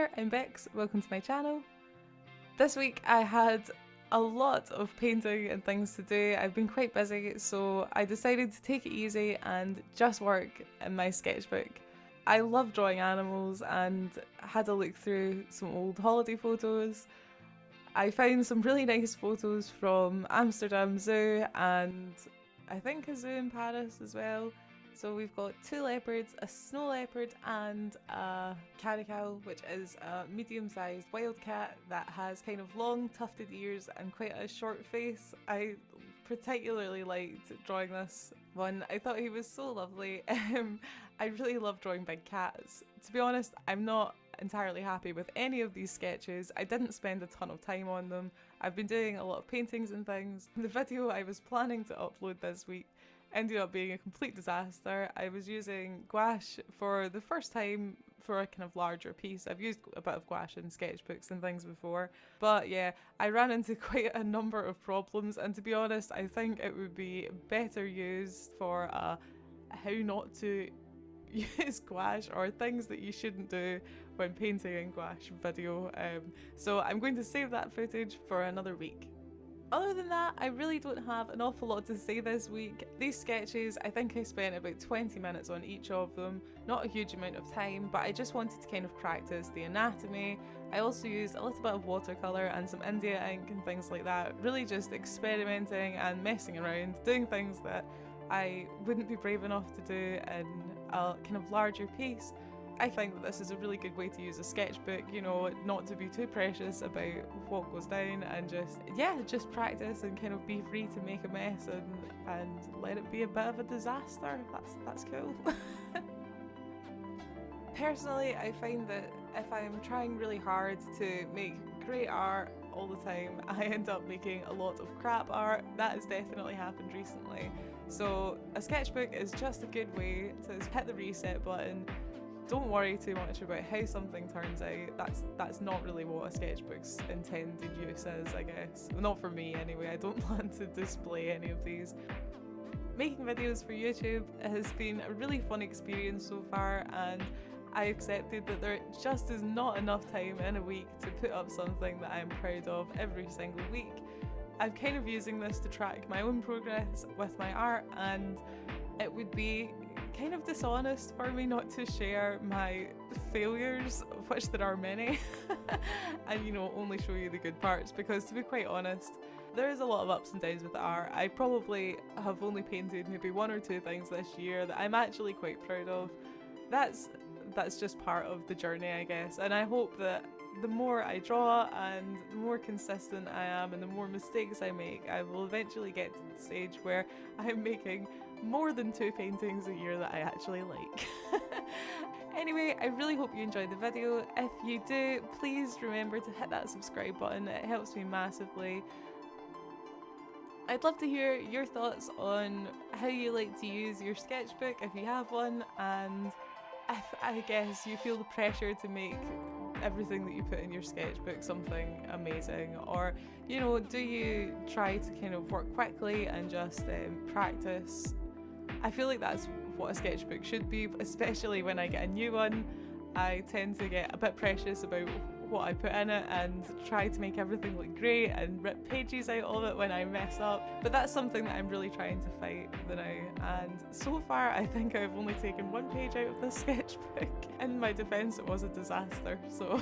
there, I'm Bex, welcome to my channel. This week I had a lot of painting and things to do. I've been quite busy, so I decided to take it easy and just work in my sketchbook. I love drawing animals and had a look through some old holiday photos. I found some really nice photos from Amsterdam Zoo and I think a zoo in Paris as well. So we've got 2 leopards, a snow leopard and a Caracal, which is a medium-sized wild cat that has kind of long tufted ears and quite a short face. I particularly liked drawing this one. I thought he was so lovely. I really love drawing big cats. To be honest, I'm not entirely happy with any of these sketches. I didn't spend a ton of time on them. I've been doing a lot of paintings and things. The video I was planning to upload this week ended up being a complete disaster. I was using gouache for the first time for a kind of larger piece. I've used a bit of gouache in sketchbooks and things before, but yeah, I ran into quite a number of problems, and to be honest, I think it would be better used for a how not to use gouache or things that you shouldn't do when painting in gouache video. So I'm going to save that footage for another week. Other than that, I really don't have an awful lot to say this week. These sketches, I think I spent about 20 minutes on each of them, not a huge amount of time, but I just wanted to kind of practice the anatomy. I also used a little bit of watercolour and some India ink and things like that, really just experimenting and messing around, doing things that I wouldn't be brave enough to do in a kind of larger piece. I think that this is a really good way to use a sketchbook, you know, not to be too precious about what goes down and just practice and kind of be free to make a mess and let it be a bit of a disaster. That's cool. Personally, I find that if I'm trying really hard to make great art all the time, I end up making a lot of crap art. That has definitely happened recently. So a sketchbook is just a good way to hit the reset button. Don't worry too much about how something turns out. That's not really what a sketchbook's intended use is, I guess. Well, not for me anyway. I don't plan to display any of these. Making videos for YouTube has been a really fun experience so far, and I accepted that there just is not enough time in a week to put up something that I'm proud of every single week. I'm kind of using this to track my own progress with my art, and it would be kind of dishonest for me not to share my failures, of which there are many, and you know, only show you the good parts, because to be quite honest, there is a lot of ups and downs with the art. I probably have only painted maybe 1 or 2 things this year that I'm actually quite proud of. That's just part of the journey, I guess, and I hope that the more I draw and the more consistent I am and the more mistakes I make, I will eventually get to the stage where I'm making more than 2 paintings a year that I actually like. Anyway, I really hope you enjoyed the video. If you do, please remember to hit that subscribe button, it helps me massively. I'd love to hear your thoughts on how you like to use your sketchbook, if you have one, and if, I guess, you feel the pressure to make everything that you put in your sketchbook something amazing, or you know, do you try to kind of work quickly and just practice? I feel like that's what a sketchbook should be, especially when I get a new one. I tend to get a bit precious about what I put in it and try to make everything look great and rip pages out of it when I mess up, but that's something that I'm really trying to fight now, and so far I think I've only taken 1 page out of this sketchbook. In my defence, it was a disaster, so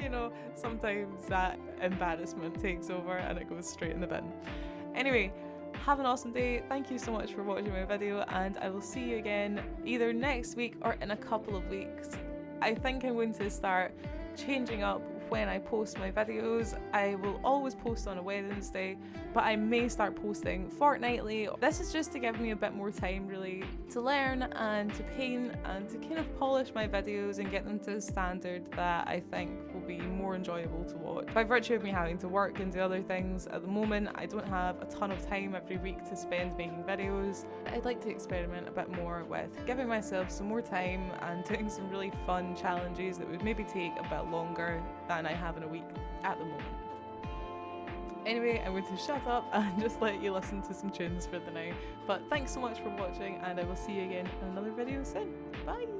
you know, sometimes that embarrassment takes over and it goes straight in the bin. Anyway, have an awesome day. Thank you so much for watching my video, and I will see you again either next week or in a couple of weeks. I think I'm going to start changing up when I post my videos. I will always post on a Wednesday, but I may start posting fortnightly. This is just to give me a bit more time really to learn and to paint and to kind of polish my videos and get them to a standard that I think will be more enjoyable to watch. By virtue of me having to work and do other things at the moment, I don't have a ton of time every week to spend making videos. I'd like to experiment a bit more with giving myself some more time and doing some really fun challenges that would maybe take a bit longer than I have in a week at the moment. Anyway, I'm going to shut up and just let you listen to some tunes for the now. But thanks so much for watching, and I will see you again in another video soon. Bye!